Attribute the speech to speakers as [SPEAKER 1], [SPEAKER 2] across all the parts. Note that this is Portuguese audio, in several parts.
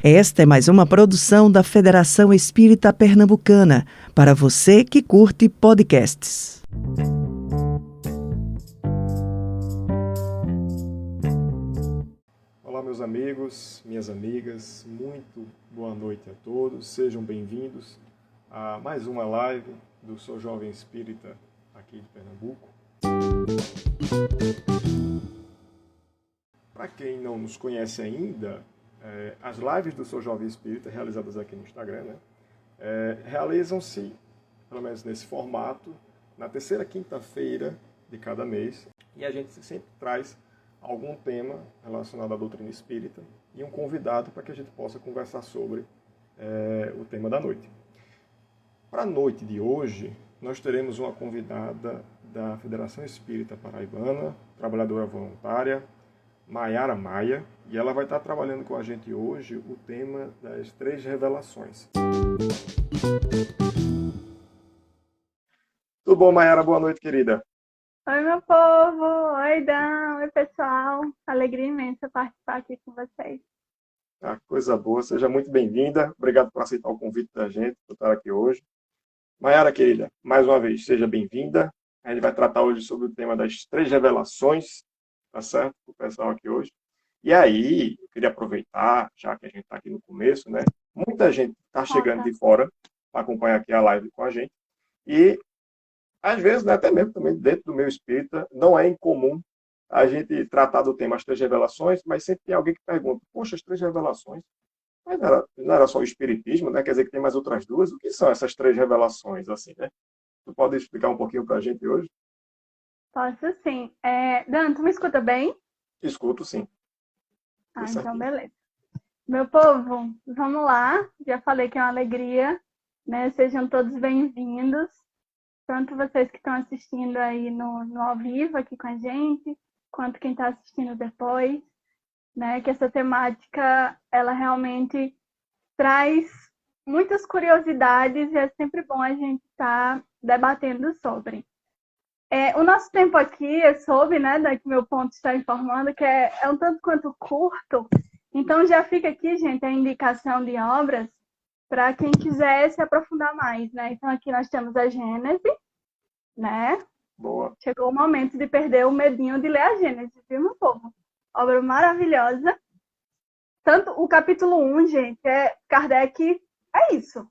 [SPEAKER 1] Esta é mais uma produção da Federação Espírita Pernambucana, para você que curte podcasts.
[SPEAKER 2] Olá, meus amigos, minhas amigas, muito boa noite a todos, sejam bem-vindos a mais uma live do Sou Jovem Espírita aqui de Pernambuco. Para quem não nos conhece ainda, as lives do Sou Jovem Espírita, realizadas aqui no Instagram, realizam-se, pelo menos nesse formato, na terceira quinta-feira de cada mês, e a gente sempre traz algum tema relacionado à doutrina espírita e um convidado para que a gente possa conversar sobre o tema da noite. Para a noite de hoje, nós teremos uma convidada da Federação Espírita Paraibana, trabalhadora voluntária, Mayara Maia, e ela vai estar trabalhando com a gente hoje o tema das 3 revelações. Tudo bom, Mayara? Boa noite, querida.
[SPEAKER 3] Oi, meu povo! Oi, Dan! Oi, pessoal! Alegria imensa participar aqui com vocês.
[SPEAKER 2] Coisa boa, seja muito bem-vinda. Obrigado por aceitar o convite da gente, por estar aqui hoje. Mayara, querida, mais uma vez, seja bem-vinda. A gente vai tratar hoje sobre o tema das 3 revelações, tá certo? O pessoal aqui hoje. E aí, eu queria aproveitar, já que a gente está aqui no começo, né? Muita gente está chegando de fora para acompanhar aqui a live com a gente. E, às vezes, né, até mesmo também dentro do meio espírita, não é incomum a gente tratar do tema as 3 revelações, mas sempre tem alguém que pergunta, poxa, as 3 revelações? Mas não era só o espiritismo, né? Quer dizer que tem mais outras 2? O que são essas 3 revelações, assim, né? Tu pode explicar um pouquinho para a gente hoje?
[SPEAKER 3] Posso sim. Dan, tu me escuta bem?
[SPEAKER 2] Escuto, sim.
[SPEAKER 3] Então beleza. Meu povo, vamos lá. Já falei que é uma alegria, né? Sejam todos bem-vindos. Tanto vocês que estão assistindo aí no ao vivo aqui com a gente, quanto quem está assistindo depois, né? Que essa temática, ela realmente traz muitas curiosidades e é sempre bom a gente estar debatendo sobre. O nosso tempo aqui, eu soube, né, que meu ponto está informando, que é um tanto quanto curto, então já fica aqui, gente, a indicação de obras para quem quiser se aprofundar mais, né? Então aqui nós temos a Gênese, né?
[SPEAKER 2] Boa.
[SPEAKER 3] Chegou o momento de perder o medinho de ler a Gênese, viu, meu povo? Obra maravilhosa. Tanto o capítulo 1, gente, Kardec, é isso.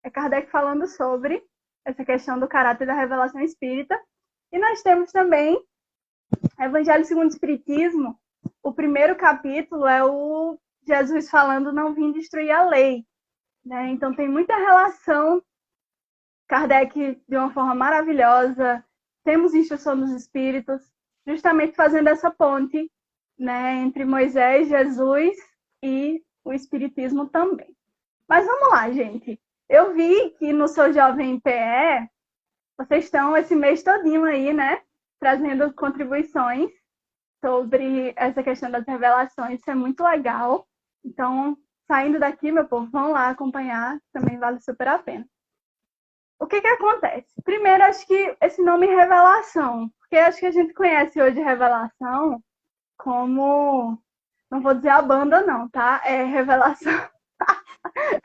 [SPEAKER 3] É Kardec falando sobre essa questão do caráter da revelação espírita. E nós temos também Evangelho segundo o Espiritismo. O primeiro capítulo é o Jesus falando não vim destruir a lei, né? Então tem muita relação. Kardec, de uma forma maravilhosa, temos instrução dos Espíritos, justamente fazendo essa ponte, né, entre Moisés, Jesus e o Espiritismo também. Mas vamos lá, gente. Eu vi que no Sou Jovem PE, vocês estão esse mês todinho aí, né, trazendo contribuições sobre essa questão das revelações. Isso é muito legal. Então, saindo daqui, meu povo, vão lá acompanhar, também vale super a pena. O que acontece? Primeiro, acho que esse nome revelação, porque acho que a gente conhece hoje revelação como, não vou dizer a banda não, tá? É revelação.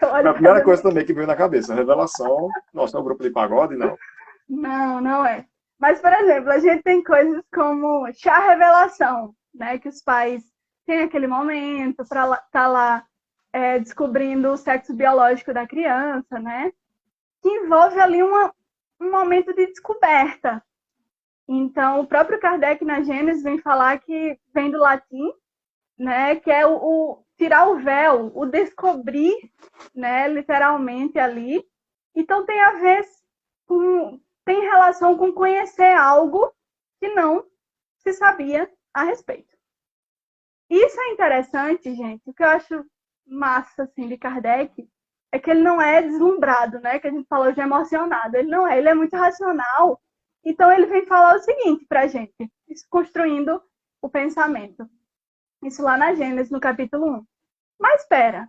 [SPEAKER 2] A primeira coisa também que veio na cabeça, revelação, nossa, é um grupo de pagode, não?
[SPEAKER 3] Não é. Mas, por exemplo, a gente tem coisas como chá revelação, né? Que os pais têm aquele momento para estar lá descobrindo o sexo biológico da criança, né? Que envolve ali um momento de descoberta. Então, o próprio Kardec na Gênesis vem falar que vem do latim, né? Que é o tirar o véu, o descobrir, né? Literalmente ali. Então, tem a ver tem relação com conhecer algo que não se sabia a respeito. Isso é interessante, gente. O que eu acho massa assim, de Kardec é que ele não é deslumbrado, né? Que a gente falou de emocionado. Ele não é, ele é muito racional. Então, ele vem falar o seguinte pra gente, construindo o pensamento. Isso lá na Gênesis, no capítulo 1. Mas, espera,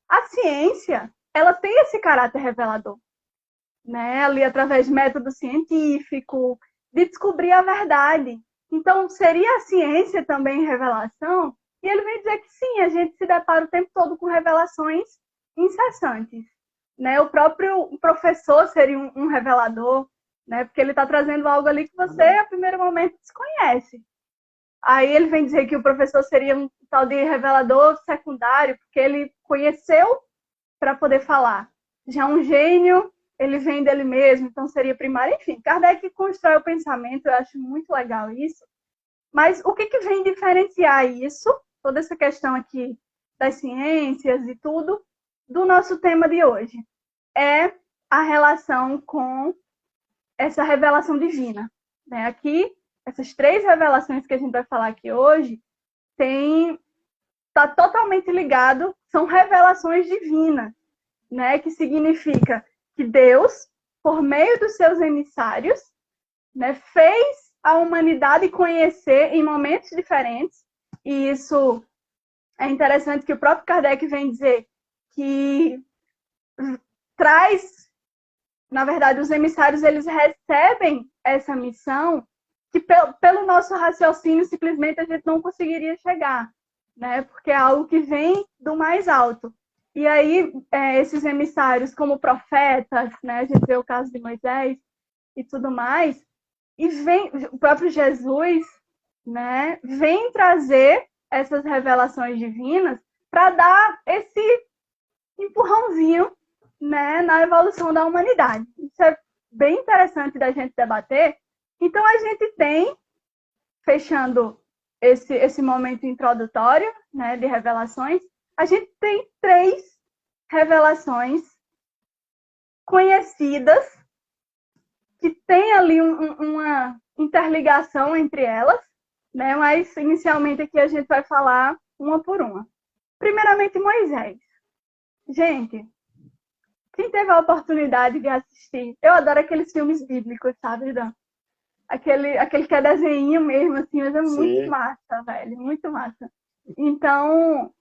[SPEAKER 3] a ciência, ela tem esse caráter revelador, né? Ali através de método científico, de descobrir a verdade. Então, seria a ciência também revelação? E ele vem dizer que sim, a gente se depara o tempo todo com revelações incessantes. Né? O próprio professor seria um revelador, né? Porque ele está trazendo algo ali que você, a primeiro momento, desconhece. Aí ele vem dizer que o professor seria um tal de revelador secundário, porque ele conheceu para poder falar. Já um gênio, ele vem dele mesmo, então seria primário. Enfim, Kardec constrói o pensamento, eu acho muito legal isso. Mas o que vem diferenciar isso, toda essa questão aqui das ciências e tudo, do nosso tema de hoje? É a relação com essa revelação divina. Né? Aqui, essas 3 revelações que a gente vai falar aqui hoje, está totalmente ligado, são revelações divinas, né? Que significa que Deus, por meio dos seus emissários, né, fez a humanidade conhecer em momentos diferentes, e isso é interessante que o próprio Kardec vem dizer que traz, na verdade, os emissários, eles recebem essa missão que pelo nosso raciocínio simplesmente a gente não conseguiria chegar, né? Porque é algo que vem do mais alto. E aí, esses emissários como profetas, né? A gente vê o caso de Moisés e tudo mais, e vem o próprio Jesus, né? Vem trazer essas revelações divinas para dar esse empurrãozinho, né, na evolução da humanidade. Isso é bem interessante da gente debater. Então, a gente tem, fechando esse momento introdutório, né, de revelações, a gente tem 3 revelações conhecidas que tem ali uma interligação entre elas, né, mas inicialmente aqui a gente vai falar uma por uma. Primeiramente, Moisés. Gente, quem teve a oportunidade de assistir, eu adoro aqueles filmes bíblicos, sabe, Dan? Aquele que é desenho mesmo, assim, mas é muito massa, velho, muito massa. Então,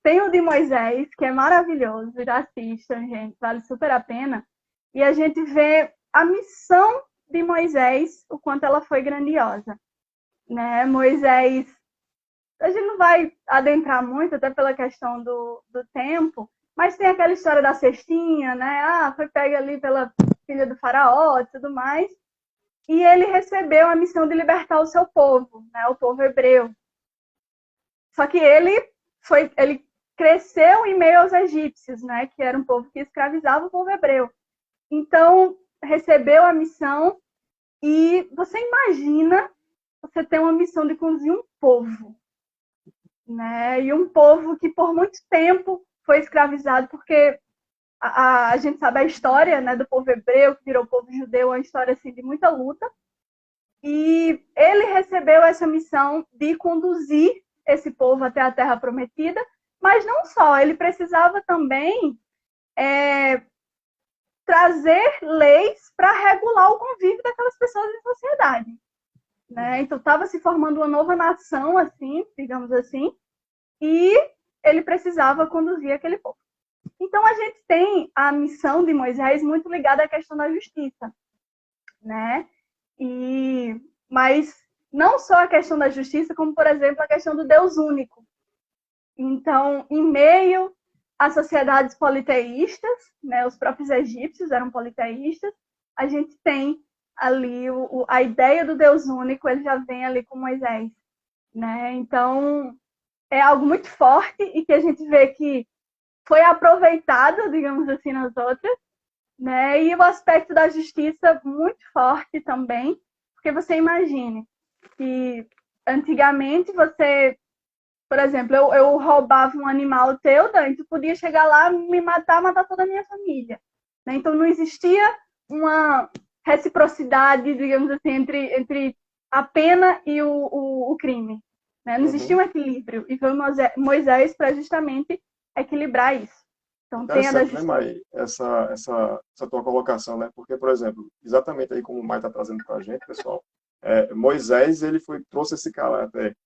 [SPEAKER 3] tem o de Moisés, que é maravilhoso, já assistam, gente, vale super a pena. E a gente vê a missão de Moisés, o quanto ela foi grandiosa. Né? Moisés, a gente não vai adentrar muito, até pela questão do tempo, mas tem aquela história da cestinha, né? Ah, foi pega ali pela filha do faraó e tudo mais. E ele recebeu a missão de libertar o seu povo, né? O povo hebreu. Só que ele cresceu em meio aos egípcios, né? Que era um povo que escravizava o povo hebreu. Então, recebeu a missão e você imagina você ter uma missão de conduzir um povo, né? E um povo que por muito tempo foi escravizado, porque a gente sabe a história, né, do povo hebreu, que virou povo judeu, uma história assim, de muita luta. E ele recebeu essa missão de conduzir esse povo até a Terra Prometida, mas não só, ele precisava também trazer leis para regular o convívio daquelas pessoas em sociedade. Né? Então, estava se formando uma nova nação, assim, digamos assim, e ele precisava conduzir aquele povo. Então, a gente tem a missão de Moisés muito ligada à questão da justiça, né? Mas não só a questão da justiça, como, por exemplo, a questão do Deus único. Então, em meio a sociedades politeístas, né, os próprios egípcios eram politeístas, a gente tem ali a ideia do Deus único, ele já vem ali com Moisés. Né? Então, é algo muito forte e que a gente vê que foi aproveitado, digamos assim, nas outras, né? E o aspecto da justiça muito forte também, porque você imagine que antigamente você, por exemplo, eu roubava um animal teu, daí tu podia chegar lá, me matar toda a minha família. Né? Então não existia uma reciprocidade, digamos assim, entre a pena e o crime. Né? Não existia um equilíbrio. E foi Moisés para justamente equilibrar isso. Então, tem a da justiça.
[SPEAKER 2] Né, Mai, essa tua colocação, né? Porque, por exemplo, exatamente aí como o Mai está trazendo para a gente, pessoal, Moisés, ele trouxe esse caráter,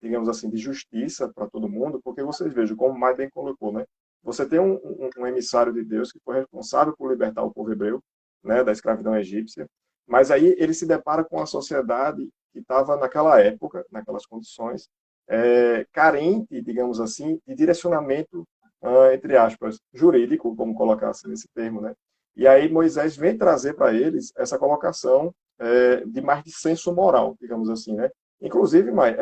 [SPEAKER 2] digamos assim, de justiça para todo mundo, porque vocês vejam, como o Mai bem colocou, né? Você tem um emissário de Deus que foi responsável por libertar o povo hebreu, né, da escravidão egípcia, mas aí ele se depara com a sociedade que estava naquela época, naquelas condições, carente, digamos assim, de direcionamento, entre aspas, jurídico, vamos colocar assim nesse termo, né? E aí Moisés vem trazer para eles essa colocação de mais de senso moral, digamos assim, né? Inclusive, Mai,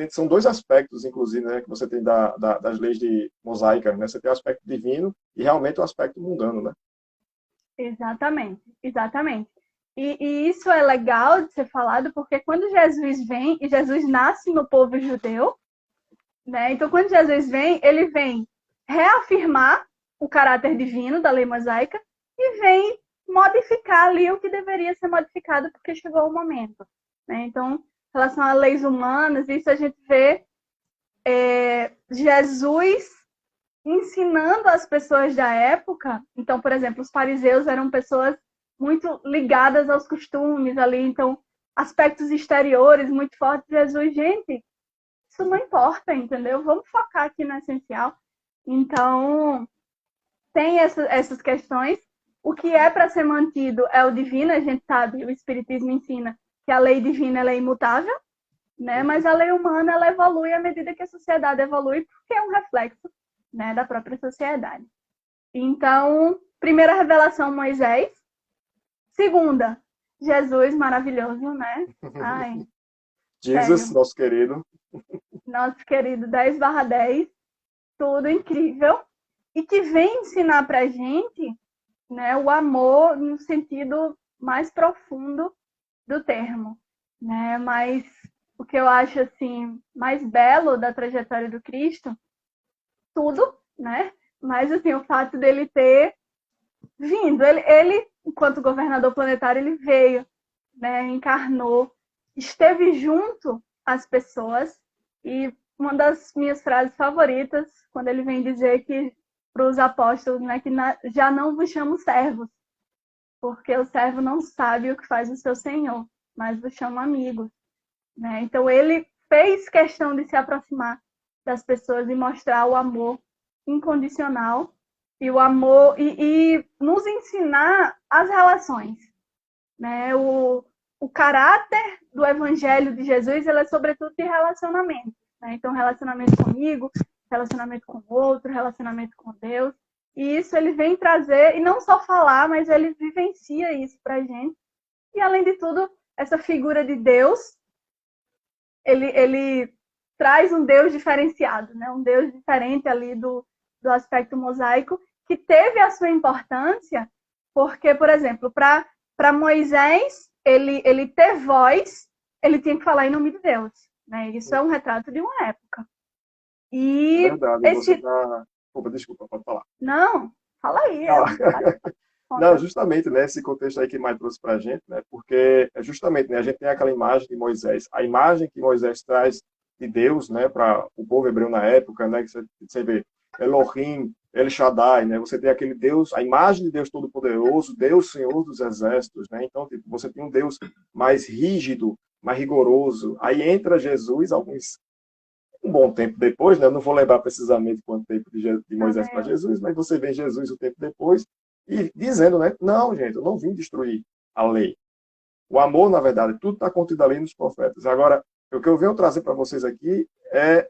[SPEAKER 2] são dois aspectos, inclusive, né, que você tem das leis de mosaica, né? Você tem o aspecto divino e realmente o aspecto mundano, né?
[SPEAKER 3] Exatamente, exatamente. E isso é legal de ser falado porque quando Jesus vem, e Jesus nasce no povo judeu, né? Então, quando Jesus vem, ele vem reafirmar o caráter divino da lei mosaica e vem modificar ali o que deveria ser modificado porque chegou o momento, né? Então, em relação a leis humanas, isso a gente vê Jesus ensinando as pessoas da época. Então, por exemplo, os fariseus eram pessoas muito ligadas aos costumes ali, então aspectos exteriores muito fortes. Jesus, gente, isso não importa, entendeu? Vamos focar aqui no essencial. Então, tem essas questões. O que é para ser mantido é o divino, a gente sabe, o Espiritismo ensina que a lei divina ela é imutável, né? Mas a lei humana ela evolui à medida que a sociedade evolui, porque é um reflexo, né, da própria sociedade. Então, primeira revelação, Moisés. Segunda, Jesus, maravilhoso, né? Ai,
[SPEAKER 2] Jesus,
[SPEAKER 3] sério.
[SPEAKER 2] nosso querido.
[SPEAKER 3] Nosso querido 10/10, tudo incrível. E que vem ensinar pra gente, né, o amor no sentido mais profundo do termo, né? Mas o que eu acho assim mais belo da trajetória do Cristo, tudo, né? Mas assim, o fato dele ter vindo, ele enquanto governador planetário, ele veio, né, encarnou, esteve junto às pessoas. E uma das minhas frases favoritas, quando ele vem dizer que para os apóstolos, né, que já não vos chamo servos, porque o servo não sabe o que faz o seu senhor, mas vos chamo amigos, né? Então ele fez questão de se aproximar das pessoas e mostrar o amor incondicional e o amor e nos ensinar as relações, né? O caráter do Evangelho de Jesus ele é sobretudo de relacionamento, né? Então relacionamento comigo, relacionamento com o outro, relacionamento com Deus. E isso ele vem trazer, e não só falar, mas ele vivencia isso pra gente. E além de tudo, essa figura de Deus, ele traz um Deus diferenciado, né? Um Deus diferente ali do aspecto mosaico, que teve a sua importância, porque, por exemplo, para Moisés, ele ter voz, ele tinha que falar em nome de Deus, né? Isso é um retrato de uma época.
[SPEAKER 2] É
[SPEAKER 3] E
[SPEAKER 2] verdade, você está... Opa, desculpa, pode falar.
[SPEAKER 3] Não, fala aí.
[SPEAKER 2] Não, justamente, né, esse contexto aí que mais trouxe para a gente, né, porque justamente, né, a gente tem aquela imagem de Moisés, a imagem que Moisés traz de Deus, né, para o povo hebreu na época, né, que você vê Elohim, El Shaddai, né, você tem aquele Deus, a imagem de Deus Todo-Poderoso, Deus Senhor dos Exércitos, né, então tipo, você tem um Deus mais rígido, mais rigoroso, aí entra Jesus, um bom tempo depois, né? Eu não vou lembrar precisamente quanto tempo de Moisés para Jesus, mas você vê Jesus um tempo depois e dizendo, né? Não, gente, eu não vim destruir a lei. O amor, na verdade, tudo está contido ali nos profetas. Agora, o que eu venho trazer para vocês aqui é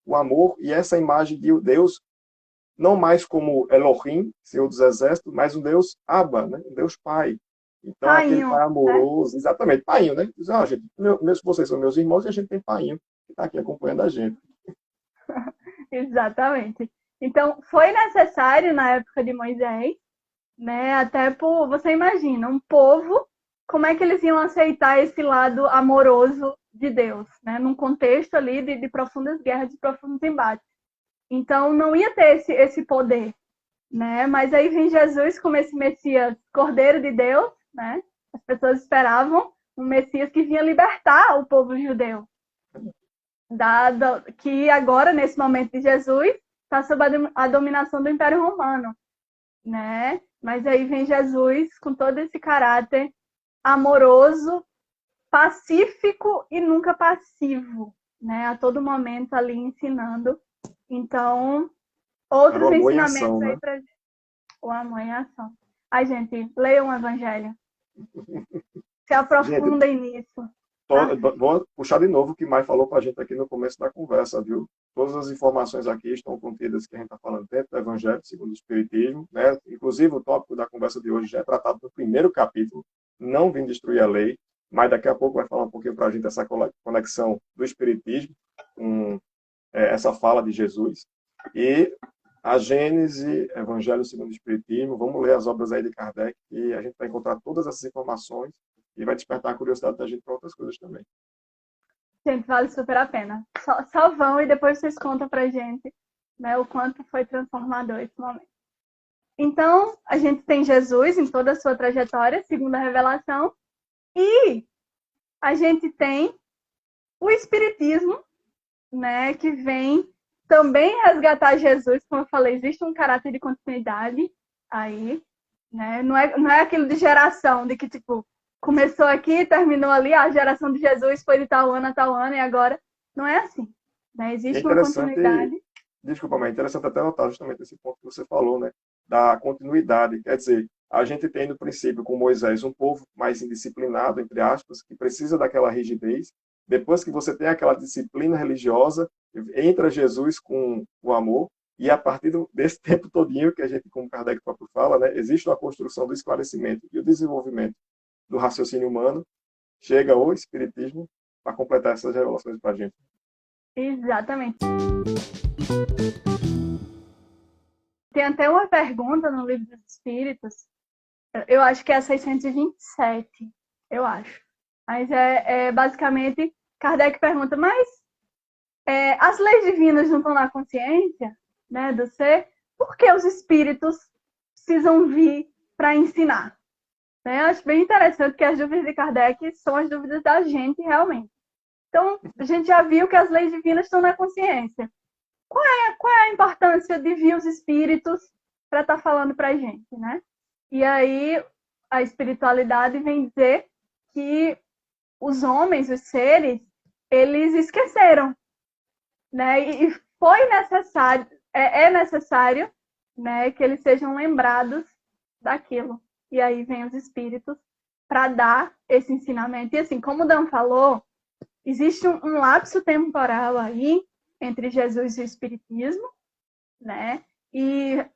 [SPEAKER 2] o amor e essa imagem de Deus, não mais como Elohim, Senhor dos Exércitos, mas um Deus Abba, né? Um Deus Pai. Então, aquele
[SPEAKER 3] Painho,
[SPEAKER 2] pai
[SPEAKER 3] né?
[SPEAKER 2] amoroso, exatamente, painho, né? Diz, gente, vocês são meus irmãos e a gente tem painho que está aqui acompanhando a gente.
[SPEAKER 3] Exatamente. Então, foi necessário na época de Moisés, né? Até por, você imagina, um povo, como é que eles iam aceitar esse lado amoroso de Deus, né? Num contexto ali de profundas guerras, de profundos embates. Então, não ia ter esse poder, né? Mas aí vem Jesus como esse Messias, Cordeiro de Deus, né? As pessoas esperavam um Messias que vinha libertar o povo judeu. Que agora, nesse momento de Jesus, está sob a dominação do Império Romano, né? Mas aí vem Jesus com todo esse caráter amoroso, pacífico e nunca passivo, né? A todo momento ali ensinando. Então,
[SPEAKER 2] Era o
[SPEAKER 3] outros
[SPEAKER 2] amor em
[SPEAKER 3] ensinamentos
[SPEAKER 2] ação,
[SPEAKER 3] aí
[SPEAKER 2] né?
[SPEAKER 3] para o amor em ação. Ai, gente, leiam o Evangelho. Se
[SPEAKER 2] Gente,
[SPEAKER 3] aprofundem nisso.
[SPEAKER 2] Vou puxar de novo o que Mai falou para a gente aqui no começo da conversa, viu? Todas as informações aqui estão contidas que a gente está falando dentro do Evangelho segundo o Espiritismo, né? Inclusive, o tópico da conversa de hoje já é tratado no primeiro capítulo, Não Vim Destruir a Lei, mas daqui a pouco vai falar um pouquinho para a gente essa conexão do Espiritismo com essa fala de Jesus. E a Gênese, Evangelho segundo o Espiritismo, vamos ler as obras aí de Kardec e a gente vai encontrar todas essas informações e vai despertar a curiosidade da gente para outras coisas também.
[SPEAKER 3] Gente, vale super a pena. Só vão e depois vocês contam pra gente, né, o quanto foi transformador esse momento. Então, a gente tem Jesus em toda a sua trajetória, segundo a revelação, e a gente tem o Espiritismo, né, que vem também resgatar Jesus, como eu falei, existe um caráter de continuidade aí, né? Não é aquilo de geração, de que, tipo, começou aqui, terminou ali, a geração de Jesus foi de tal ano a tal ano, e agora não é assim, né? Existe uma continuidade.
[SPEAKER 2] Desculpa, mas é interessante até notar justamente esse ponto que você falou, né? Da continuidade. Quer dizer, a gente tem no princípio com Moisés um povo mais indisciplinado, entre aspas, que precisa daquela rigidez. Depois que você tem aquela disciplina religiosa, entra Jesus com o amor, e a partir desse tempo todinho, que a gente, como Kardec próprio fala, né, existe uma construção do esclarecimento e o desenvolvimento do raciocínio humano, chega o Espiritismo para completar essas revelações para a gente.
[SPEAKER 3] Exatamente. Tem até uma pergunta no Livro dos Espíritos, eu acho que é a 627, eu acho. Mas basicamente, Kardec pergunta, mas as leis divinas não estão na consciência, né, do ser? Por que os espíritos precisam vir para ensinar? Né? Eu acho bem interessante que as dúvidas de Kardec são as dúvidas da gente, realmente. Então, a gente já viu que as leis divinas estão na consciência. Qual é a importância de vir os espíritos para estar falando para a gente, né? E aí, a espiritualidade vem dizer que os homens, os seres, eles esqueceram, né? E foi necessário, é necessário, né, que eles sejam lembrados daquilo. E aí vem os espíritos para dar esse ensinamento. E assim, como o Dan falou, existe um lapso temporal aí entre Jesus e o Espiritismo, né? E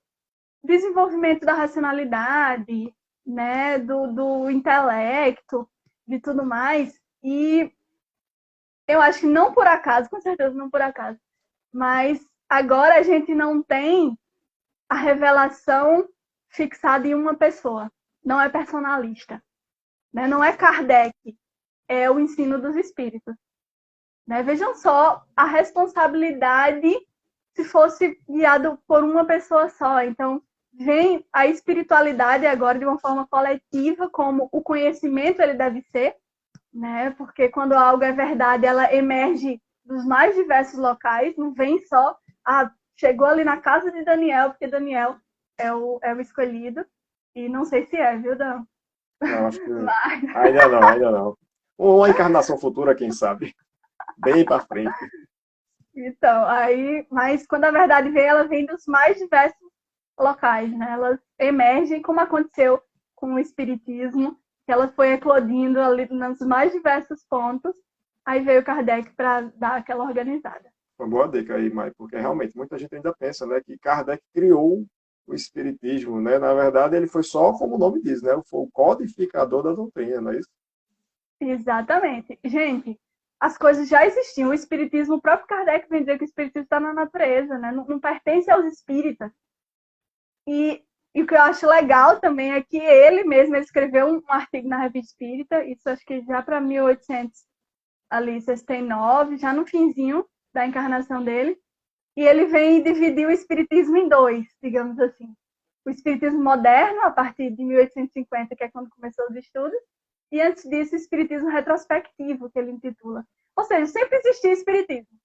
[SPEAKER 3] desenvolvimento da racionalidade, né? Do intelecto, de tudo mais. E eu acho que não por acaso, com certeza não por acaso, mas agora a gente não tem a revelação fixada em uma pessoa. Não é personalista, né? Não é Kardec, é o ensino dos espíritos. Né? Vejam só a responsabilidade se fosse guiado por uma pessoa só. Então, vem a espiritualidade agora de uma forma coletiva, como o conhecimento ele deve ser, né? Porque quando algo é verdade, ela emerge dos mais diversos locais, não vem só, chegou ali na casa de Daniel, porque Daniel é o escolhido, e não sei se viu, Dan?
[SPEAKER 2] Não, acho que ainda não. Uma encarnação futura, quem sabe? Bem para frente.
[SPEAKER 3] Então, mas quando a verdade vem, ela vem dos mais diversos locais, né? Elas emergem, como aconteceu com o Espiritismo, que ela foi eclodindo ali nos mais diversos pontos, aí veio Kardec para dar aquela organizada.
[SPEAKER 2] Uma boa dica aí, Mai, porque realmente muita gente ainda pensa, né, que Kardec criou o Espiritismo, né? Na verdade, ele foi só, como o nome diz, né? Foi o codificador da doutrina, não é isso?
[SPEAKER 3] Exatamente. Gente, as coisas já existiam. O Espiritismo, o próprio Kardec vem dizer que o Espiritismo está na natureza, né? Não pertence aos espíritas. E o que eu acho legal também é que ele mesmo escreveu um artigo na Revista Espírita, isso acho que já para 1869, já no finzinho da encarnação dele, e ele vem dividir o Espiritismo em dois, digamos assim. O Espiritismo moderno, a partir de 1850, que é quando começou os estudos, e antes disso, o Espiritismo retrospectivo, que ele intitula. Ou seja, sempre existia Espiritismo.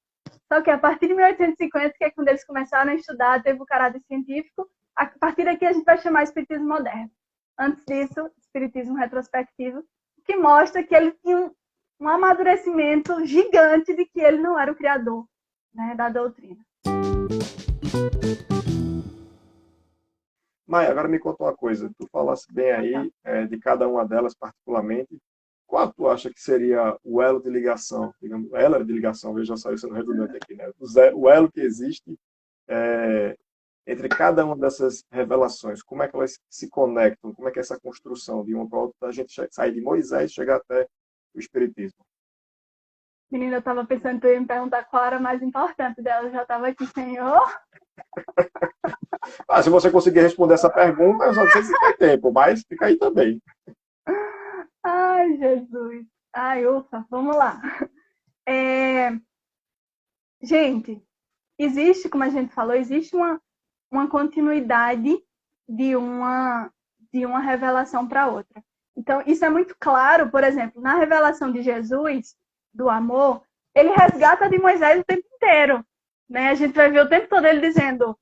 [SPEAKER 3] Só que a partir de 1850, que é quando eles começaram a estudar, teve o caráter científico, a partir daqui a gente vai chamar Espiritismo moderno. Antes disso, Espiritismo retrospectivo, que mostra que ele tinha um amadurecimento gigante de que ele não era o criador, né, da doutrina.
[SPEAKER 2] Maia, agora me conta uma coisa. Tu falasse bem aí de cada uma delas particularmente, qual tu acha que seria o elo de ligação, digamos, elo de ligação, veja só, eu sendo redundante aqui, né? O elo que existe entre cada uma dessas revelações, como é que elas se conectam, como é que é essa construção de uma para outra, a gente sair de Moisés e chegar até o Espiritismo.
[SPEAKER 3] Menina, eu tava pensando que tu ia me perguntar qual era a mais importante dela. Eu já tava aqui, Senhor.
[SPEAKER 2] Se você conseguir responder essa pergunta, eu só não sei se tem tempo, mas fica aí também.
[SPEAKER 3] Ai, Jesus. Ai, ufa, vamos lá. Gente, existe, como a gente falou, existe uma continuidade de uma revelação para outra. Então, isso é muito claro, por exemplo, na revelação de Jesus, do amor, ele resgata de Moisés o tempo inteiro. Né? A gente vai ver o tempo todo ele dizendo,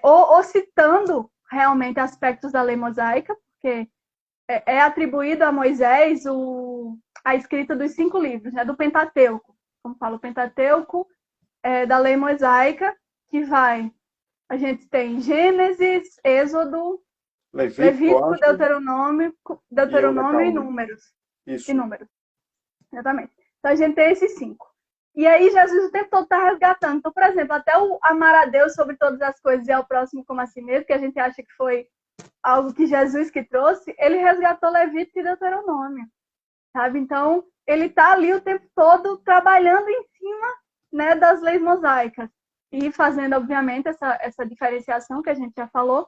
[SPEAKER 3] ou citando realmente aspectos da lei mosaica, porque é atribuído a Moisés a escrita dos 5 livros, né? Do Pentateuco. Como fala, o Pentateuco da lei mosaica, que vai... A gente tem Gênesis, Êxodo, Levítico, Deuteronômio e Números.
[SPEAKER 2] Isso.
[SPEAKER 3] E Números. Exatamente. Então a gente tem esses 5. E aí Jesus o tempo todo está resgatando. Então, por exemplo, até o amar a Deus sobre todas as coisas e ao próximo como a si mesmo, que a gente acha que foi algo que Jesus que trouxe, ele resgatou Levítico e Deuteronômio. Sabe? Então, ele está ali o tempo todo trabalhando em cima, né, das leis mosaicas. E fazendo, obviamente, essa diferenciação que a gente já falou,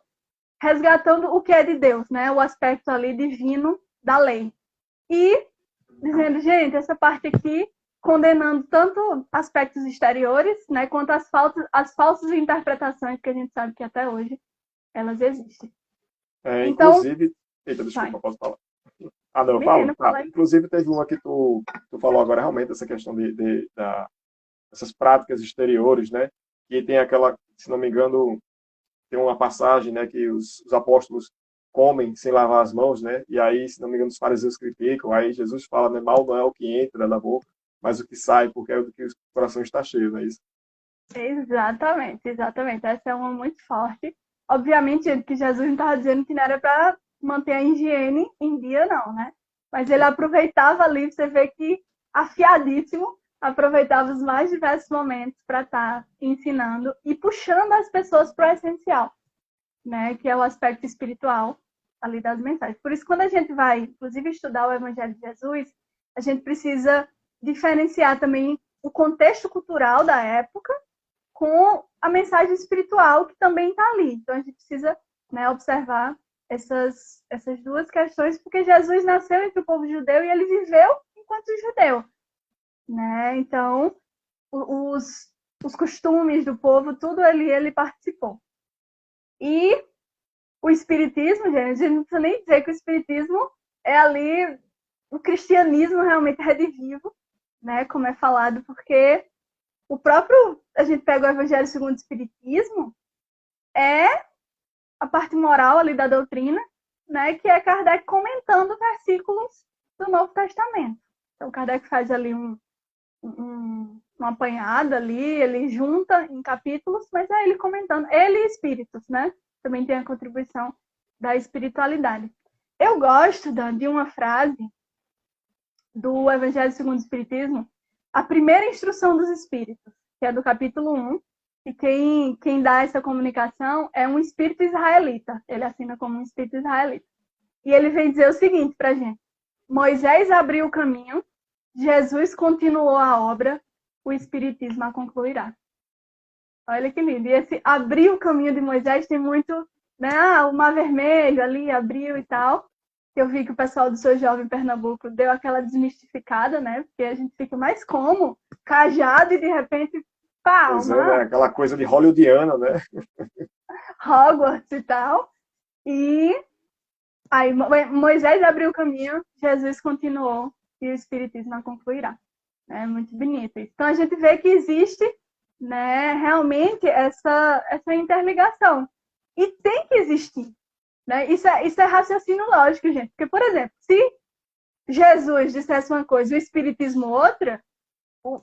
[SPEAKER 3] resgatando o que é de Deus, né? O aspecto ali divino da lei. E dizendo, gente, essa parte aqui, condenando tanto aspectos exteriores, né, quanto as falsas interpretações que a gente sabe que até hoje elas existem. Então,
[SPEAKER 2] inclusive... Eita, desculpa, posso falar? Não, eu falo? Inclusive, teve uma que tu falou agora, realmente, essa questão dessas práticas exteriores, né? Que tem aquela, se não me engano, tem uma passagem, né, que os apóstolos comem sem lavar as mãos, né? E aí, se não me engano, os fariseus criticam. Aí Jesus fala, né, mal não é o que entra na boca, mas o que sai, porque é do que o coração está cheio, não é isso?
[SPEAKER 3] Exatamente. Essa é uma muito forte. Obviamente, que Jesus não estava dizendo que não era para manter a higiene em dia, não, né? Mas ele aproveitava ali, você vê que afiadíssimo, aproveitava os mais diversos momentos para estar ensinando e puxando as pessoas para o essencial, né? Que é o aspecto espiritual ali das mensagens. Por isso, quando a gente vai, inclusive, estudar o Evangelho de Jesus, a gente precisa diferenciar também o contexto cultural da época com a mensagem espiritual que também está ali. Então, a gente precisa, né, observar essas duas questões, porque Jesus nasceu entre o povo judeu e ele viveu enquanto judeu. Né? Então, os costumes do povo, tudo ali ele participou. E o espiritismo, gente, a gente não precisa nem dizer que o espiritismo é ali o cristianismo realmente redivivo, né? Como é falado, porque o próprio, a gente pega o Evangelho segundo o Espiritismo, é a parte moral ali da doutrina, né? Que é Kardec comentando versículos do Novo Testamento. Então, Kardec faz ali uma apanhada ali, ele junta em capítulos, mas é ele comentando. Ele e espíritos, né? Também tem a contribuição da espiritualidade. Eu gosto, Dan, de uma frase do Evangelho segundo o Espiritismo, a primeira instrução dos espíritos, que é do capítulo 1, e quem dá essa comunicação é um espírito israelita. Ele assina como um espírito israelita. E ele vem dizer o seguinte pra gente: Moisés abriu o caminho, Jesus continuou a obra, o espiritismo a concluirá. Olha que lindo. E esse abrir o caminho de Moisés tem muito, né? O Mar Vermelho ali abriu e tal. Eu vi que o pessoal do Sou Jovem Pernambuco deu aquela desmistificada, né? Porque a gente fica mais como cajado e de repente, pá,
[SPEAKER 2] pois né? Aquela coisa de hollywoodiana, né?
[SPEAKER 3] Hogwarts e tal. E aí Moisés abriu o caminho, Jesus continuou e o espiritismo a concluirá. É muito bonito. Então a gente vê que existe, né, realmente essa interligação. E tem que existir. Né? Isso é raciocínio lógico, gente. Porque, por exemplo, se Jesus dissesse uma coisa e o espiritismo outra,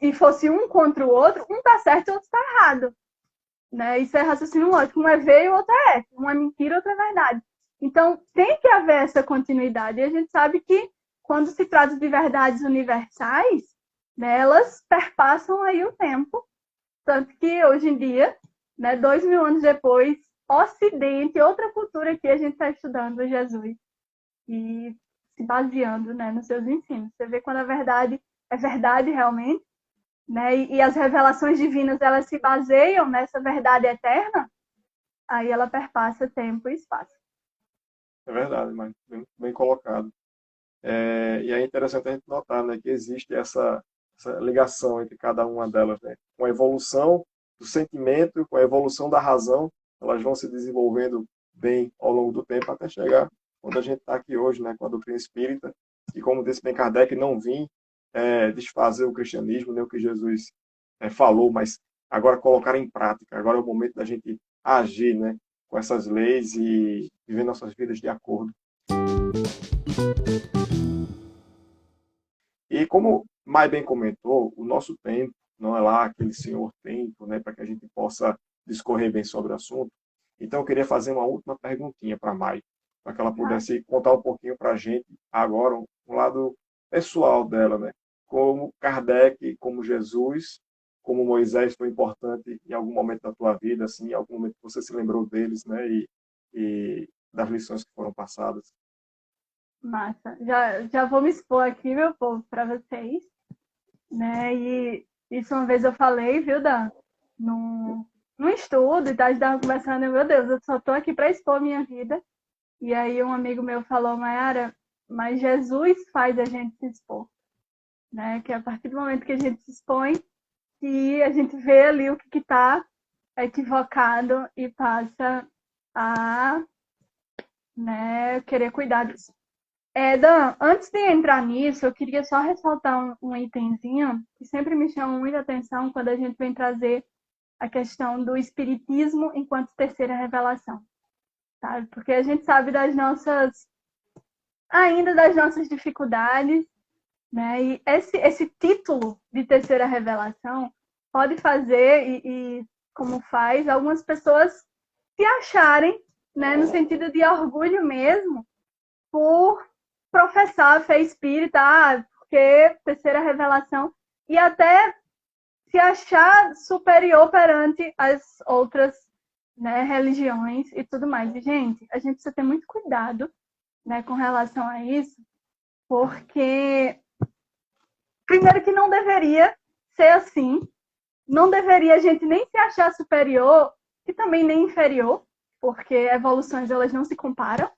[SPEAKER 3] e fosse um contra o outro, um está certo e o outro está errado. Né? Isso é raciocínio lógico. Um é V e o outro é F. Um é mentira e o outro é verdade. Então, tem que haver essa continuidade. E a gente sabe que quando se trata de verdades universais, né, elas perpassam aí o tempo. Tanto que hoje em dia, né, 2000 anos depois, Ocidente, outra cultura que a gente está estudando Jesus e se baseando, né, nos seus ensinos. Você vê quando a verdade é verdade realmente, né, e as revelações divinas elas se baseiam nessa verdade eterna, aí ela perpassa tempo e espaço.
[SPEAKER 2] É verdade, mas bem colocado. E é interessante a gente notar, né, que existe essa ligação entre cada uma delas, né? Com a evolução do sentimento, com a evolução da razão, elas vão se desenvolvendo bem ao longo do tempo até chegar onde a gente está aqui hoje, né, com a doutrina espírita, e como disse bem Kardec, não vim desfazer o cristianismo, nem o que Jesus falou, mas agora colocar em prática. Agora é o momento da gente agir, né, com essas leis e viver nossas vidas de acordo. E como Mai bem comentou, o nosso tempo não é lá aquele senhor tempo, né, para que a gente possa discorrer bem sobre o assunto. Então eu queria fazer uma última perguntinha para Mai, para que ela pudesse contar um pouquinho para a gente agora um lado pessoal dela, né? Como Kardec, como Jesus, como Moisés foi importante em algum momento da tua vida, assim, em algum momento que você se lembrou deles, né? E das lições que foram passadas.
[SPEAKER 3] Massa. Já vou me expor aqui, meu povo, para vocês, né? E isso uma vez eu falei, viu, Dan? Num estudo e tal, a gente estava conversando, meu Deus, eu só estou aqui para expor a minha vida. E aí um amigo meu falou, Mayara, mas Jesus faz a gente se expor, né? Que a partir do momento que a gente se expõe, que a gente vê ali o que está equivocado e passa a, né, querer cuidar disso. Dan, antes de entrar nisso, eu queria só ressaltar um itemzinho que sempre me chama muita atenção quando a gente vem trazer a questão do espiritismo enquanto terceira revelação, sabe? Porque a gente sabe ainda das nossas dificuldades, né? E esse título de terceira revelação pode fazer, como faz, algumas pessoas se acharem, né, no sentido de orgulho mesmo, por professar a fé espírita, porque terceira revelação, e até se achar superior perante as outras, né, religiões e tudo mais. E, gente, a gente precisa ter muito cuidado, né, com relação a isso, porque, primeiro, que não deveria ser assim, não deveria a gente nem se achar superior e também nem inferior, porque evoluções elas não se comparam,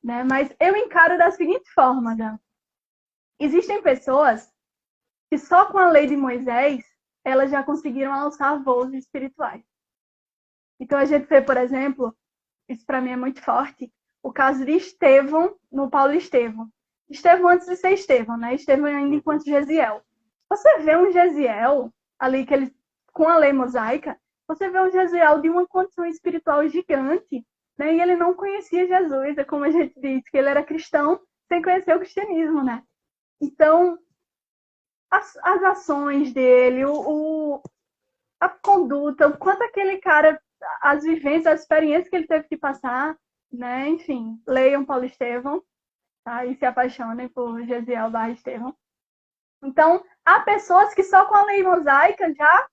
[SPEAKER 3] né? Mas eu encaro da seguinte forma, Dan. Existem pessoas que só com a lei de Moisés elas já conseguiram alçar voos espirituais. Então a gente vê, por exemplo, isso para mim é muito forte, o caso de Estevão no Paulo Estevão. Estevão antes de ser Estevão, né? Estevão ainda enquanto Gesiel. Você vê um Gesiel ali que ele com a lei mosaica, você vê um Gesiel de uma condição espiritual gigante, né? E ele não conhecia Jesus, é como a gente diz, que ele era cristão sem conhecer o cristianismo, né? Então, as ações dele, a conduta, o quanto aquele cara, as vivências, as experiências que ele teve que passar, né? Enfim, leiam Paulo Estevão, tá? E se apaixonem por Gesiel barra Estevão. Então, há pessoas que só com a lei mosaica já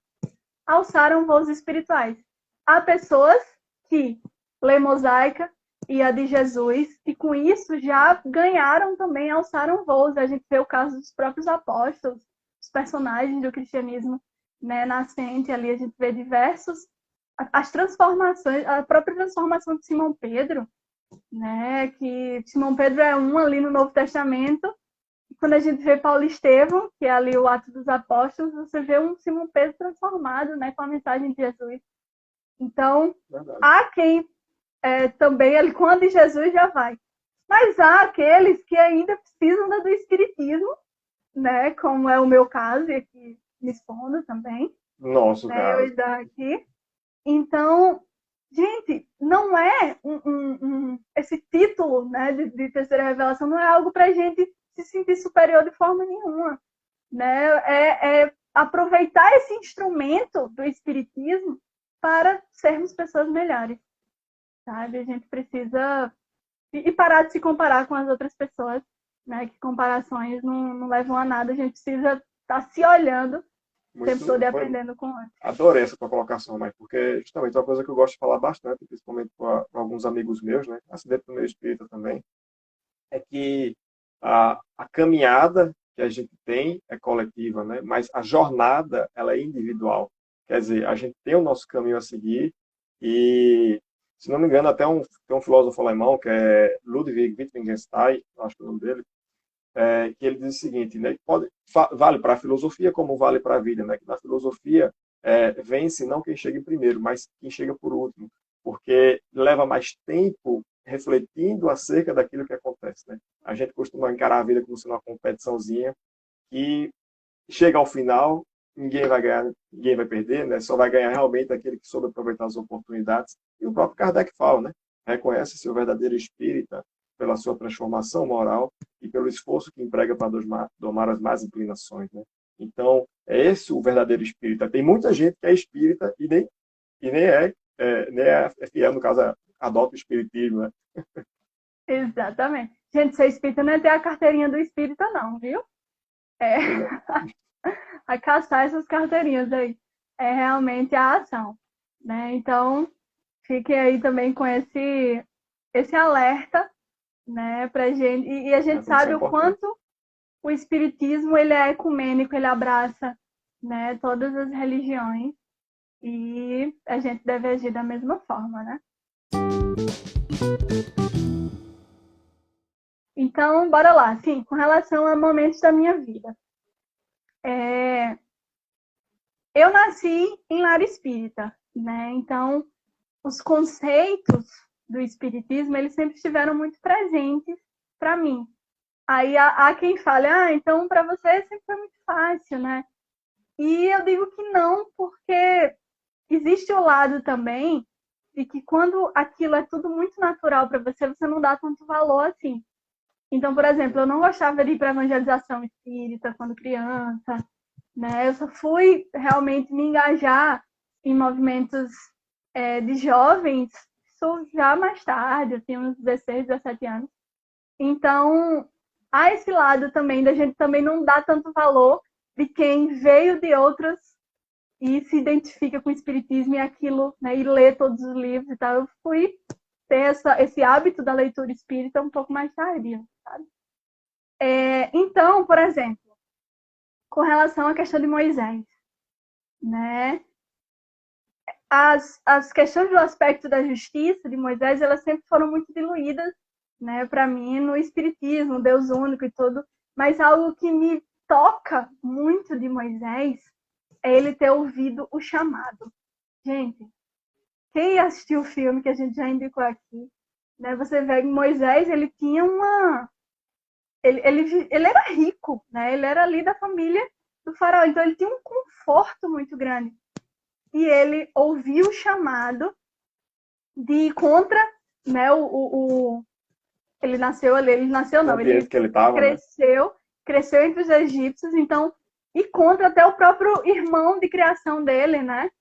[SPEAKER 3] alçaram voos espirituais. Há pessoas que lei mosaica e a de Jesus, e com isso já ganharam também, alçaram voos. A gente vê o caso dos próprios apóstolos, os personagens do cristianismo, né, nascente ali, a gente vê diversos, as transformações, a própria transformação de Simão Pedro, né, que Simão Pedro é um ali no Novo Testamento. Quando a gente vê Paulo Estevão, que é ali o Ato dos Apóstolos, você vê um Simão Pedro transformado, né, com a mensagem de Jesus. Então, há quem também, ele, com a de Jesus, já vai. Mas há aqueles que ainda precisam do espiritismo, né, como é o meu caso, e aqui me expondo também.
[SPEAKER 2] Nosso caso.
[SPEAKER 3] Eu aqui. Então, gente, não é esse título, né, de terceira revelação, não é algo para a gente se sentir superior de forma nenhuma, né? É aproveitar esse instrumento do espiritismo para sermos pessoas melhores, sabe? A gente precisa e parar de se comparar com as outras pessoas, né? Que comparações não levam a nada. A gente precisa estar se olhando o tempo todo e aprendendo com o outro.
[SPEAKER 2] Adorei essa tua colocação, mas porque justamente uma coisa que eu gosto de falar bastante, principalmente com alguns amigos meus, né? Assim, dentro do meu espírito também, é que a caminhada que a gente tem é coletiva, né? Mas a jornada ela é individual. Quer dizer, a gente tem o nosso caminho a seguir e, se não me engano, tem um filósofo alemão que é Ludwig Wittgenstein, acho que é o nome dele, que ele diz o seguinte, né? Vale para a filosofia como vale para a vida, né? Que na filosofia vence não quem chega em primeiro, mas quem chega por último, porque leva mais tempo refletindo acerca daquilo que acontece, né? A gente costuma encarar a vida como sendo uma competiçãozinha e chega ao final, ninguém vai ganhar, ninguém vai perder, né? Só vai ganhar realmente aquele que soube aproveitar as oportunidades. E o próprio Kardec fala, né? Reconhece seu verdadeiro espírita pela sua transformação moral e pelo esforço que emprega para domar as más inclinações, né? Então, é esse o verdadeiro espírita. Tem muita gente que é espírita e nem é fiel, no caso, adota o espiritismo, né?
[SPEAKER 3] Exatamente. Gente, ser espírita não é ter a carteirinha do espírita, não, viu? É a caçar essas carteirinhas aí. É realmente a ação, né? Então, fiquem aí também com esse alerta, né, pra gente. E a gente sabe o quanto o espiritismo ele é ecumênico, ele abraça, né, todas as religiões e a gente deve agir da mesma forma, né? Então, bora lá. Sim, com relação a momentos da minha vida. Eu nasci em lar espírita, né? Então, os conceitos do espiritismo, eles sempre estiveram muito presentes para mim. Aí há quem fale, então para você sempre foi muito fácil, né? E eu digo que não, porque existe o lado também de que quando aquilo é tudo muito natural para você, você não dá tanto valor assim. Então, por exemplo, eu não gostava de ir para evangelização espírita quando criança, né? Eu só fui realmente me engajar em movimentos de jovens, isso já mais tarde, eu tinha uns 16, 17 anos. Então, há esse lado também da gente também não dar tanto valor de quem veio de outras e se identifica com o espiritismo e aquilo, né, e lê todos os livros e tal. Eu fui ter esse hábito da leitura espírita um pouco mais tardio, sabe? Então, por exemplo, com relação à questão de Moisés, né? As questões do aspecto da justiça de Moisés, elas sempre foram muito diluídas, né, para mim, no espiritismo, Deus único e tudo. Mas algo que me toca muito de Moisés é ele ter ouvido o chamado. Gente, quem assistiu o filme que a gente já indicou aqui, né, você vê que Moisés, ele tinha ele era rico, né? Ele era ali da família do faraó, então ele tinha um conforto muito grande. E ele ouviu o chamado de ir contra, né, ele nasceu ali, ele nasceu não, ele
[SPEAKER 2] que ele tava,
[SPEAKER 3] cresceu entre os egípcios, então, e contra até o próprio irmão de criação dele, né?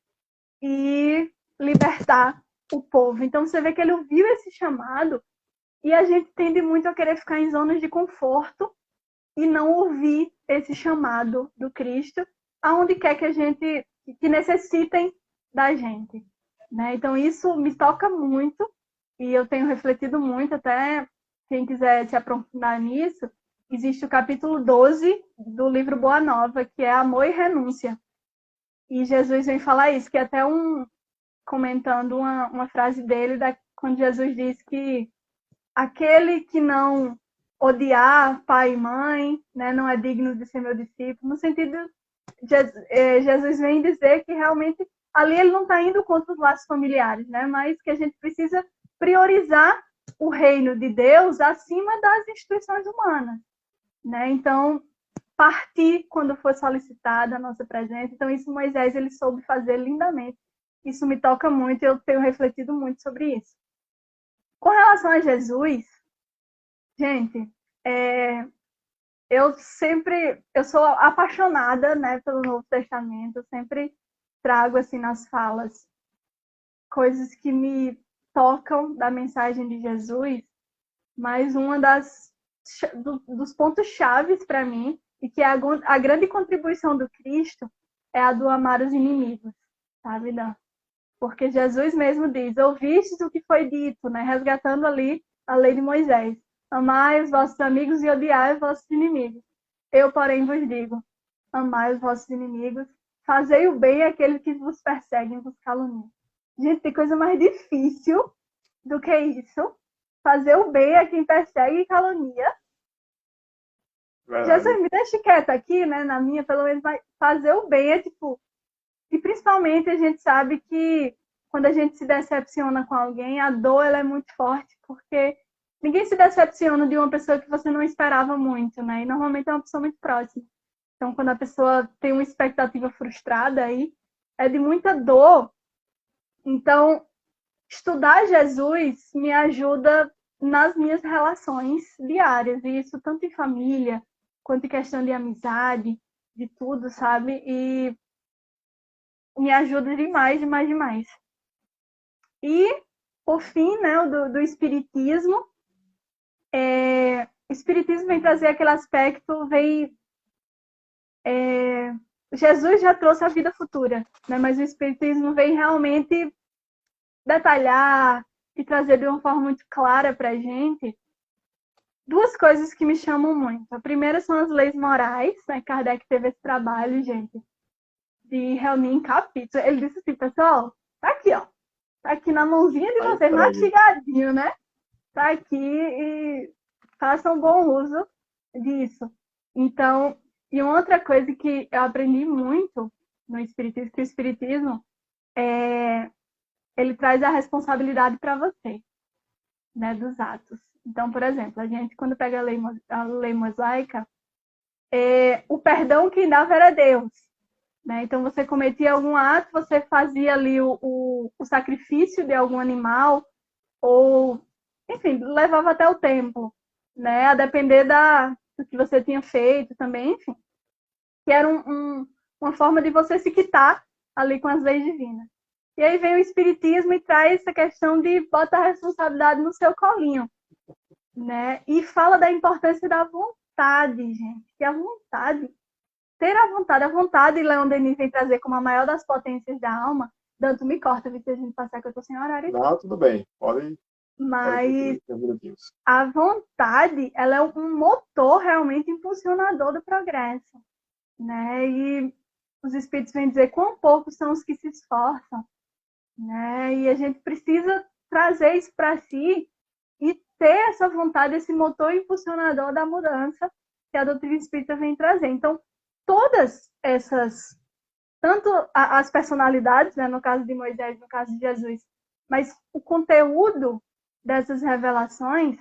[SPEAKER 3] E libertar o povo. Então você vê que ele ouviu esse chamado e a gente tende muito a querer ficar em zonas de conforto e não ouvir esse chamado do Cristo, aonde quer que a gente, que necessitem da gente, né? Então isso me toca muito e eu tenho refletido muito, até quem quiser se aprofundar nisso, existe o capítulo 12 do livro Boa Nova, que é Amor e Renúncia. E Jesus vem falar isso, que é até comentando uma frase dele, quando Jesus diz que aquele que não odiar pai e mãe, né, não é digno de ser meu discípulo, no sentido, Jesus vem dizer que realmente ali ele não está indo contra os laços familiares, né, mas que a gente precisa priorizar o reino de Deus acima das instituições humanas, né? Então, partir quando for solicitada a nossa presença. Então, isso Moisés ele soube fazer lindamente. Isso me toca muito e eu tenho refletido muito sobre isso. Com relação a Jesus, gente, eu sou apaixonada, né, pelo Novo Testamento. Eu sempre trago assim nas falas coisas que me tocam da mensagem de Jesus, mas uma das dos pontos chaves para mim, e que a grande contribuição do Cristo é a do amar os inimigos, sabe, Dan? Porque Jesus mesmo diz, ouvistes o que foi dito, né? Resgatando ali a lei de Moisés. Amai os vossos amigos e odiai os vossos inimigos. Eu, porém, vos digo, amai os vossos inimigos, fazei o bem àqueles que vos perseguem e vos caluniam. Gente, tem coisa mais difícil do que isso. Fazer o bem a quem persegue e calunia.
[SPEAKER 2] Verdade.
[SPEAKER 3] Jesus, me deixa quieta aqui, né? Na minha, pelo menos, fazer o bem é tipo... E principalmente a gente sabe que quando a gente se decepciona com alguém, a dor ela é muito forte, porque ninguém se decepciona de uma pessoa que você não esperava muito, né? E normalmente é uma pessoa muito próxima. Então, quando a pessoa tem uma expectativa frustrada, aí é de muita dor. Então, estudar Jesus me ajuda nas minhas relações diárias, e isso tanto em família, quanto em questão de amizade, de tudo, sabe? E me ajuda demais, demais, demais. E, por fim, né, do Espiritismo, o Espiritismo vem trazer aquele aspecto, Jesus já trouxe a vida futura, né, mas o Espiritismo vem realmente detalhar e trazer de uma forma muito clara para a gente duas coisas que me chamam muito. A primeira são as leis morais, né? Kardec teve esse trabalho, gente, de reunir em capítulos. Ele disse assim, pessoal, tá aqui, ó. Tá aqui na mãozinha de vocês, mastigadinho, né? Tá aqui e façam bom uso disso. Então, e uma outra coisa que eu aprendi muito no Espiritismo, que o Espiritismo ele traz a responsabilidade para você, né, dos atos. Então, por exemplo, a gente, quando pega a lei mosaica, o perdão quem dava era Deus. Né? Então, você cometia algum ato, você fazia ali o sacrifício de algum animal, ou, enfim, levava até o templo, né? A depender do que você tinha feito também, enfim. Que era uma forma de você se quitar ali com as leis divinas. E aí vem o Espiritismo e traz essa questão de botar a responsabilidade no seu colinho, né? E fala da importância da vontade, gente. Que a vontade, ter a vontade, Leon Denis vem trazer como a maior das potências da alma. Danto, me corta, se a gente passar que eu tô sem horário.
[SPEAKER 2] Não, tudo bem. Pode
[SPEAKER 3] Mas
[SPEAKER 2] minutinhos.
[SPEAKER 3] a vontade, ela é um motor realmente impulsionador do progresso, né? E os espíritos vêm dizer quão poucos são os que se esforçam, né? E a gente precisa trazer isso para si e ter essa vontade, esse motor impulsionador da mudança que a doutrina espírita vem trazer. Então, todas essas, tanto as personalidades, né, no caso de Moisés, no caso de Jesus, mas o conteúdo dessas revelações,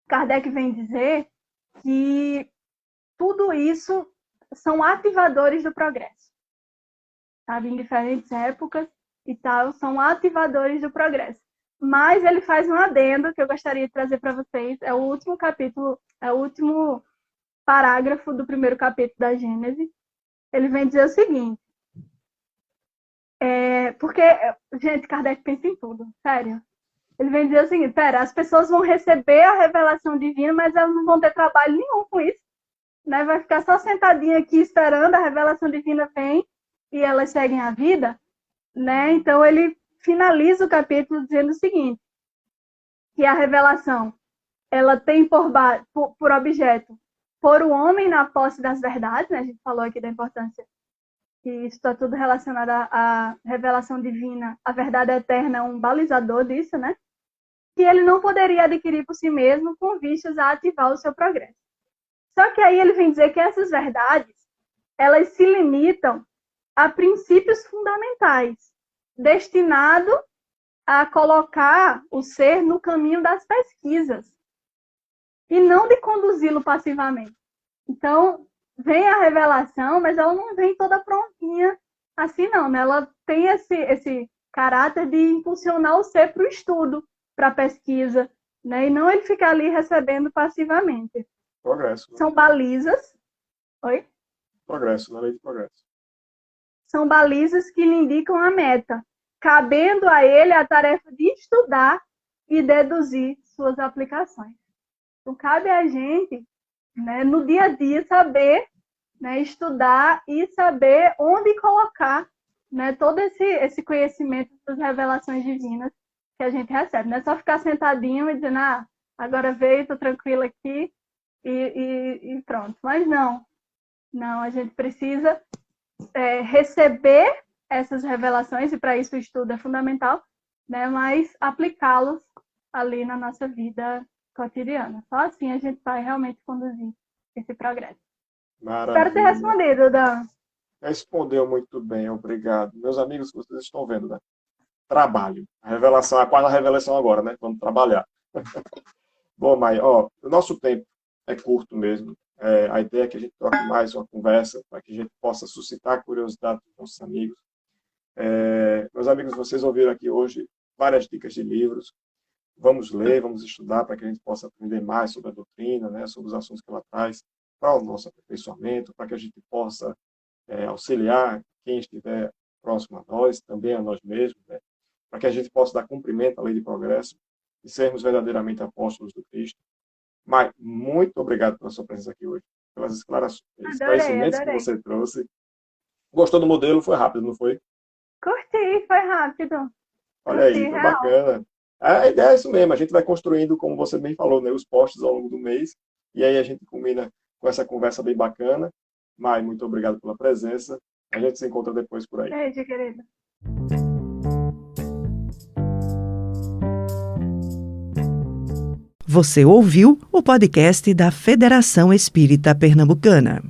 [SPEAKER 3] Kardec vem dizer que tudo isso são ativadores do progresso, sabe? Em diferentes épocas e tal, são ativadores do progresso. Mas ele faz um adendo que eu gostaria de trazer para vocês, é o último capítulo, é o último parágrafo do primeiro capítulo da Gênesis. Ele vem dizer o seguinte, porque, gente, Kardec pensa em tudo, sério. Ele vem dizer o seguinte, as pessoas vão receber a revelação divina, mas elas não vão ter trabalho nenhum com isso, né? Vai ficar só sentadinha aqui esperando, a revelação divina vem e elas seguem a vida, né? Então ele finaliza o capítulo dizendo o seguinte, que a revelação, ela tem por objeto pôr o homem na posse das verdades, né? A gente falou aqui da importância que isso está tudo relacionado à revelação divina, a verdade eterna é um balizador disso, né? Que ele não poderia adquirir por si mesmo com vistas a ativar o seu progresso. Só que aí ele vem dizer que essas verdades, elas se limitam a princípios fundamentais, destinados a colocar o ser no caminho das pesquisas e não de conduzi-lo passivamente. Então, vem a revelação, mas ela não vem toda prontinha assim não, né? Ela tem esse caráter de impulsionar o ser para o estudo, para a pesquisa, né? E não ele ficar ali recebendo passivamente.
[SPEAKER 2] Progresso. Né?
[SPEAKER 3] São balizas. Oi?
[SPEAKER 2] Progresso, na lei de progresso.
[SPEAKER 3] São balizas que lhe indicam a meta, cabendo a ele a tarefa de estudar e deduzir suas aplicações. Então, cabe a gente, né, no dia a dia, saber, né, estudar e saber onde colocar, né, todo esse conhecimento das revelações divinas que a gente recebe. Não é só ficar sentadinho e dizendo, agora veio, estou tranquila aqui e pronto. Mas não, a gente precisa receber essas revelações, e para isso o estudo é fundamental, né, mas aplicá-los ali na nossa vida cotidiana. Só assim a gente vai realmente conduzir esse progresso.
[SPEAKER 2] Maravilha.
[SPEAKER 3] Espero ter respondido, Dan.
[SPEAKER 2] Respondeu muito bem, obrigado. Meus amigos, vocês estão vendo, né? Trabalho. A revelação, a quarta revelação agora, né? Vamos trabalhar. Bom, Mai, o nosso tempo é curto mesmo. A ideia é que a gente troque mais uma conversa para que a gente possa suscitar a curiosidade dos nossos amigos. Meus amigos, vocês ouviram aqui hoje várias dicas de livros. Vamos ler, vamos estudar para que a gente possa aprender mais sobre a doutrina, né? Sobre os assuntos que ela traz para o nosso aperfeiçoamento, para que a gente possa auxiliar quem estiver próximo a nós, também a nós mesmos, né? Para que a gente possa dar cumprimento à lei de progresso e sermos verdadeiramente apóstolos do Cristo. Mai, muito obrigado pela sua presença aqui hoje, pelas esclarecimentos que você trouxe. Gostou do modelo? Foi rápido, não foi?
[SPEAKER 3] Curti, foi rápido.
[SPEAKER 2] Olha aí, tá bacana. A ideia é isso mesmo, a gente vai construindo, como você bem falou, né, os posts ao longo do mês, e aí a gente combina com essa conversa bem bacana. Mai, muito obrigado pela presença. A gente se encontra depois por aí.
[SPEAKER 3] Beijo, querida.
[SPEAKER 1] Você ouviu o podcast da Federação Espírita Pernambucana.